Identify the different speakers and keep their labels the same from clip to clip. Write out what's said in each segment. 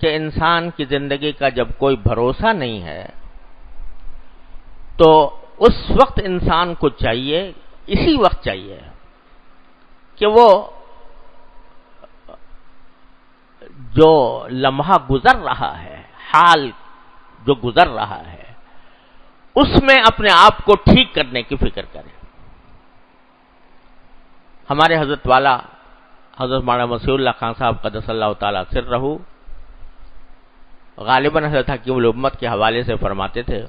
Speaker 1: کہ انسان کی زندگی کا جب کوئی بھروسہ نہیں ہے تو اس وقت انسان کو چاہیے، اسی وقت چاہیے کہ وہ جو لمحہ گزر رہا ہے، حال جو گزر رہا ہے، اس میں اپنے آپ کو ٹھیک کرنے کی فکر کرے۔ ہمارے حضرت والا حضرت مولانا مسیح اللہ خان صاحب قدس اللہ تعالی سرہ غالباً حضرت حکیم الامت کے حوالے سے فرماتے تھے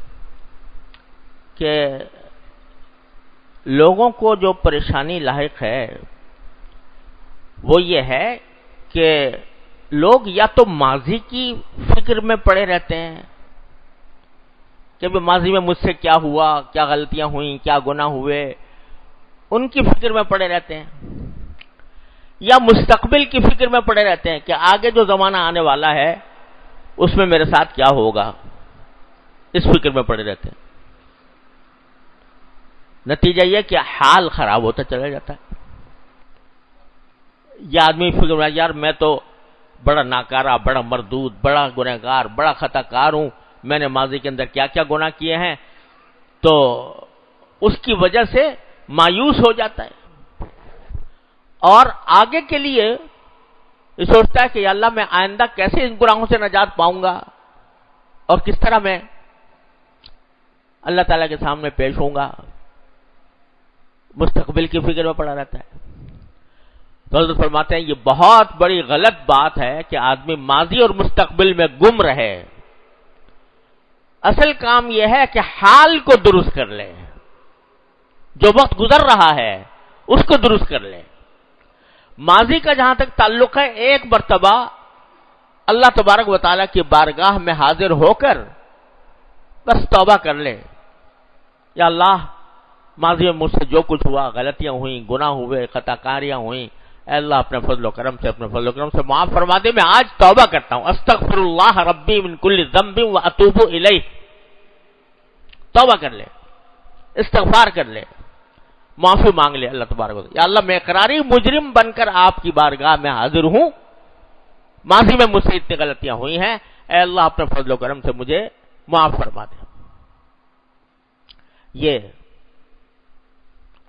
Speaker 1: کہ لوگوں کو جو پریشانی لاحق ہے وہ یہ ہے کہ لوگ یا تو ماضی کی فکر میں پڑے رہتے ہیں کہ ماضی میں مجھ سے کیا ہوا، کیا غلطیاں ہوئیں، کیا گناہ ہوئے، ان کی فکر میں پڑے رہتے ہیں، یا مستقبل کی فکر میں پڑے رہتے ہیں کہ آگے جو زمانہ آنے والا ہے اس میں میرے ساتھ کیا ہوگا، اس فکر میں پڑے رہتے ہیں۔ نتیجہ یہ کہ حال خراب ہوتا چلا جاتا ہے۔ یہ آدمی فکر میں یار میں تو بڑا ناکارہ، بڑا مردود، بڑا گنہگار، بڑا خطا کار ہوں، میں نے ماضی کے اندر کیا کیا گناہ کیے ہیں، تو اس کی وجہ سے مایوس ہو جاتا ہے اور آگے کے لیے یہ سوچتا ہے کہ یا اللہ میں آئندہ کیسے ان گناہوں سے نجات پاؤں گا اور کس طرح میں اللہ تعالیٰ کے سامنے پیش ہوں گا، مستقبل کی فکر میں پڑا رہتا ہے۔ تو حضرت فرماتے ہیں یہ بہت بڑی غلط بات ہے کہ آدمی ماضی اور مستقبل میں گم رہے۔ اصل کام یہ ہے کہ حال کو درست کر لے، جو وقت گزر رہا ہے اس کو درست کر لے۔ ماضی کا جہاں تک تعلق ہے، ایک مرتبہ اللہ تبارک و تعالیٰ کی بارگاہ میں حاضر ہو کر بس توبہ کر لے، یا اللہ ماضی میں مجھ سے جو کچھ ہوا، غلطیاں ہوئیں، گناہ ہوئے، خطا کاریاں ہوئیں، اے اللہ اپنے فضل و کرم سے معاف فرما دے، میں آج توبہ کرتا ہوں، استغفر اللہ ربی من کل ذنب واتوب الیہ۔ توبہ کر لے، استغفار کر لے، معافی مانگ لے اللہ تبارک و تعالیٰ، یا اللہ میں اقراری مجرم بن کر آپ کی بارگاہ میں حاضر ہوں، ماضی میں مجھ سے اتنی غلطیاں ہوئی ہیں، اے اللہ اپنے فضل و کرم سے مجھے معاف فرما دے۔ یہ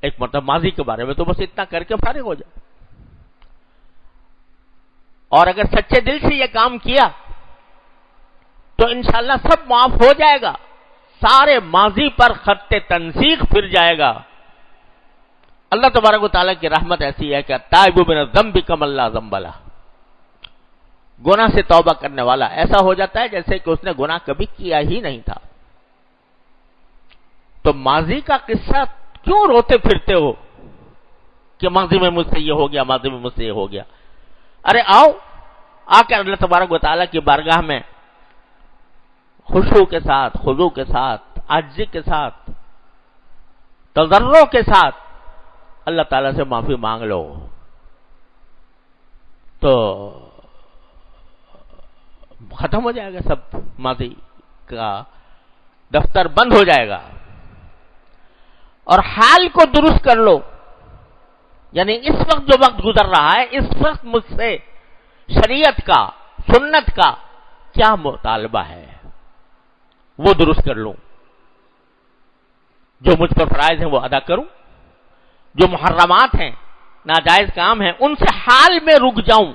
Speaker 1: ایک مرتبہ ماضی کے بارے میں تو بس اتنا کر کے فارغ ہو جائے، اور اگر سچے دل سے یہ کام کیا تو انشاءاللہ سب معاف ہو جائے گا، سارے ماضی پر خط تنسیخ پھر جائے گا۔ اللہ تبارک و تعالیٰ کی رحمت ایسی ہے کہ التائب من الذنب کمن لا ذنب لہ، گناہ سے توبہ کرنے والا ایسا ہو جاتا ہے جیسے کہ اس نے گناہ کبھی کیا ہی نہیں تھا۔ تو ماضی کا قصہ کیوں روتے پھرتے ہو کہ ماضی میں مجھ سے یہ ہو گیا، ماضی میں مجھ سے یہ ہو گیا؟ ارے آؤ، آ کر اللہ تبارک و تعالیٰ کی بارگاہ میں خشوع کے ساتھ، خضوع کے ساتھ، عاجزی کے ساتھ، تضرع کے ساتھ اللہ تعالیٰ سے معافی مانگ لو، تو ختم ہو جائے گا، سب ماضی کا دفتر بند ہو جائے گا، اور حال کو درست کر لو، یعنی اس وقت جو وقت گزر رہا ہے، اس وقت مجھ سے شریعت کا، سنت کا کیا مطالبہ ہے وہ درست کر لوں، جو مجھ پر فرائض ہیں وہ ادا کروں، جو محرمات ہیں، ناجائز کام ہیں، ان سے حال میں رک جاؤں،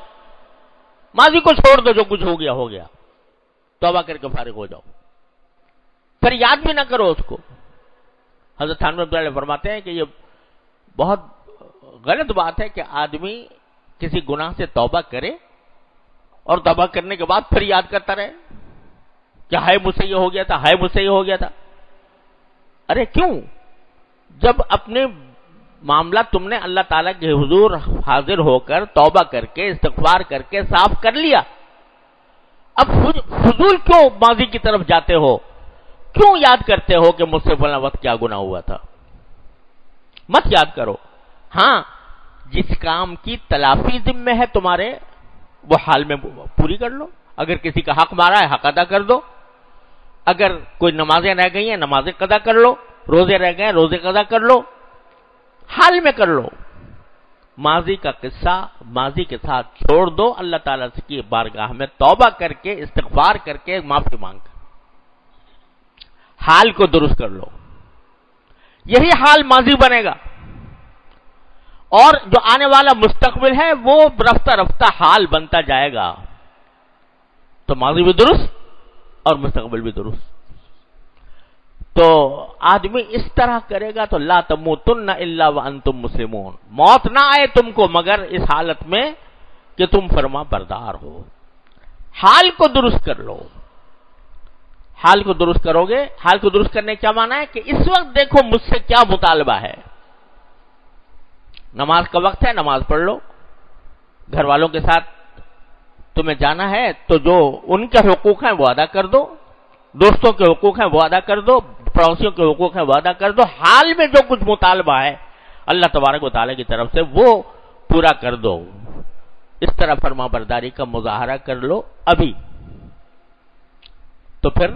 Speaker 1: ماضی کو چھوڑ دو، جو کچھ ہو گیا ہو گیا، توبہ کر کے فارغ ہو جاؤ، پھر یاد بھی نہ کرو اس کو۔ حضرت تھانوی رحمۃ اللہ علیہ فرماتے ہیں کہ یہ بہت غلط بات ہے کہ آدمی کسی گناہ سے توبہ کرے اور توبہ کرنے کے بعد پھر یاد کرتا رہے کہ ہائے مجھ سے یہ ہو گیا تھا، ہائے مجھ سے یہ ہو گیا تھا۔ ارے کیوں؟ جب اپنے معاملہ تم نے اللہ تعالیٰ کے حضور حاضر ہو کر توبہ کر کے استغفار کر کے صاف کر لیا، اب فضول کیوں ماضی کی طرف جاتے ہو؟ کیوں یاد کرتے ہو کہ مجھ سے فلاں وقت کیا گناہ ہوا تھا؟ مت یاد کرو۔ ہاں، جس کام کی تلافی ذمہ ہے تمہارے وہ حال میں پوری کر لو، اگر کسی کا حق مارا ہے حق ادا کر دو، اگر کوئی نمازیں رہ گئی ہیں نمازیں قضا کر لو، روزے رہ گئے روزے قضا کر لو، حال میں کر لو، ماضی کا قصہ ماضی کے ساتھ چھوڑ دو، اللہ تعالیٰ سے کی بارگاہ میں توبہ کر کے، استغفار کر کے، معافی مانگ کر حال کو درست کر لو. یہی حال ماضی بنے گا، اور جو آنے والا مستقبل ہے وہ رفتہ رفتہ حال بنتا جائے گا. تو ماضی بھی درست اور مستقبل بھی درست. تو آدمی اس طرح کرے گا تو لا تموتن الا وانتم مسلمون، موت نہ آئے تم کو مگر اس حالت میں کہ تم فرما بردار ہو. حال کو درست کر لو. حال کو درست کرو گے. حال کو درست کرنے کا کیا معنی ہے کہ اس وقت دیکھو مجھ سے کیا مطالبہ ہے. نماز کا وقت ہے، نماز پڑھ لو. گھر والوں کے ساتھ تمہیں جانا ہے تو جو ان کے حقوق ہیں وہ ادا کر دو، دوستوں کے حقوق ہیں وہ ادا کر دو، پڑوسیوں کے حقوق ہیں وہ ادا کر دو. حال میں جو کچھ مطالبہ ہے اللہ تبارک و تعالیٰ کی طرف سے وہ پورا کر دو. اس طرح فرما برداری کا مظاہرہ کر لو ابھی. تو پھر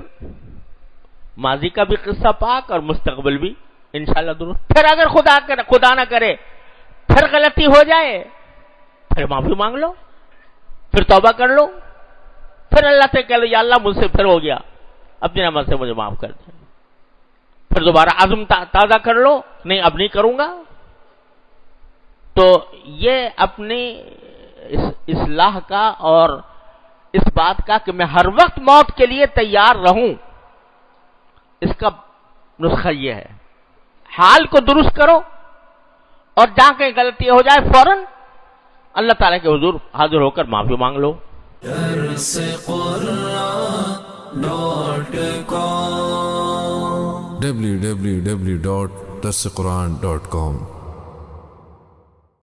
Speaker 1: ماضی کا بھی قصہ پاک اور مستقبل بھی انشاءاللہ درست. پھر اگر خدا نہ کرے پھر غلطی ہو جائے پھر معافی مانگ لو، پھر توبہ کر لو، پھر اللہ سے کہہ لو یا اللہ مجھ سے پھر ہو گیا، اپنی رحمت سے مجھے معاف کر دے. پھر دوبارہ عزم تازہ کر لو، نہیں اب نہیں کروں گا. تو یہ اپنی اصلاح کا اور اس بات کا کہ میں ہر وقت موت کے لیے تیار رہوں، اس کا نسخہ یہ ہے. حال کو درست کرو اور جہاں کہیں غلطی ہو جائے فوراً اللہ تعالیٰ کے حضور حاضر ہو کر معافی مانگ لو.
Speaker 2: www.darsequran.com